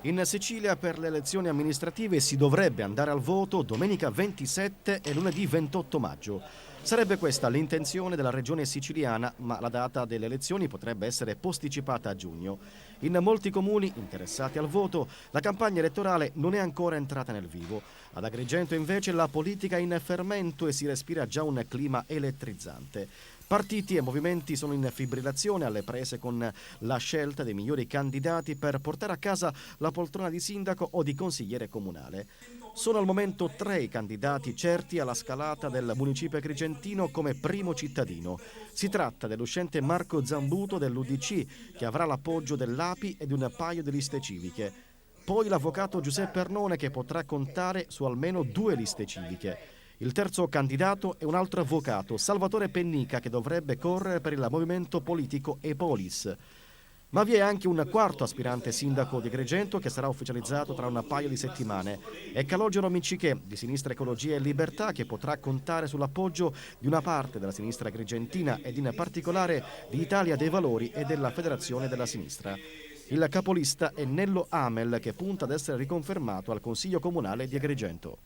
In Sicilia per le elezioni amministrative si dovrebbe andare al voto domenica 27 e lunedì 28 maggio. Sarebbe questa l'intenzione della regione siciliana, ma la data delle elezioni potrebbe essere posticipata a giugno. In molti comuni interessati al voto, la campagna elettorale non è ancora entrata nel vivo. Ad Agrigento invece la politica è in fermento e si respira già un clima elettrizzante. Partiti e movimenti sono in fibrillazione alle prese con la scelta dei migliori candidati per portare a casa la poltrona di sindaco o di consigliere comunale. Sono al momento 3 i candidati certi alla scalata del municipio agrigentino come primo cittadino. Si tratta dell'uscente Marco Zambuto dell'UDC, che avrà l'appoggio dell'API e di un paio di liste civiche. Poi l'avvocato Giuseppe Arnone, che potrà contare su almeno 2 liste civiche. Il terzo candidato è un altro avvocato, Salvatore Pennica, che dovrebbe correre per il movimento politico Epolis. Ma vi è anche un quarto aspirante sindaco di Agrigento che sarà ufficializzato tra un paio di settimane. È Calogero Miccichè, di Sinistra Ecologia e Libertà, che potrà contare sull'appoggio di una parte della sinistra agrigentina ed in particolare di Italia dei Valori e della Federazione della Sinistra. Il capolista è Nello Amel, che punta ad essere riconfermato al Consiglio Comunale di Agrigento.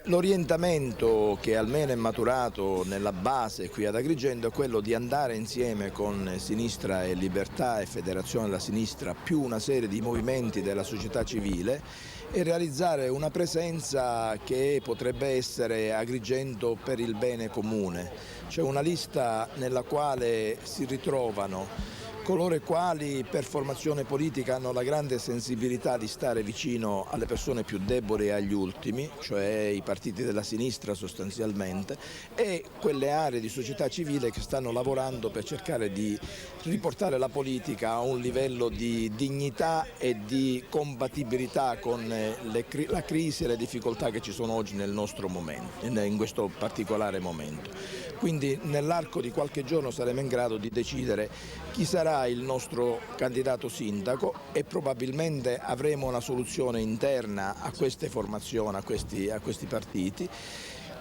L'orientamento che almeno è maturato nella base qui ad Agrigento è quello di andare insieme con Sinistra e Libertà e Federazione della Sinistra più una serie di movimenti della società civile e realizzare una presenza che potrebbe essere Agrigento per il bene comune. C'è una lista nella quale si ritrovano coloro i quali per formazione politica hanno la grande sensibilità di stare vicino alle persone più deboli e agli ultimi, cioè i partiti della sinistra sostanzialmente, e quelle aree di società civile che stanno lavorando per cercare di riportare la politica a un livello di dignità e di compatibilità con la crisi e le difficoltà che ci sono oggi nel nostro momento, in questo particolare momento. Quindi nell'arco di qualche giorno saremo in grado di decidere chi sarà il nostro candidato sindaco e probabilmente avremo una soluzione interna a queste formazioni, a questi partiti.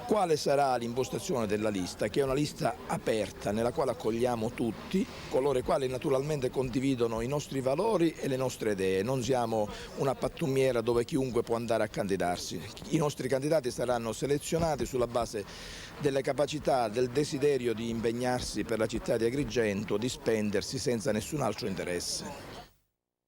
Quale sarà l'impostazione della lista, che è una lista aperta nella quale accogliamo tutti, coloro i quali naturalmente condividono i nostri valori e le nostre idee. Non siamo una pattumiera dove chiunque può andare a candidarsi. I nostri candidati saranno selezionati sulla base delle capacità, del desiderio di impegnarsi per la città di Agrigento, di spendersi senza nessun altro interesse.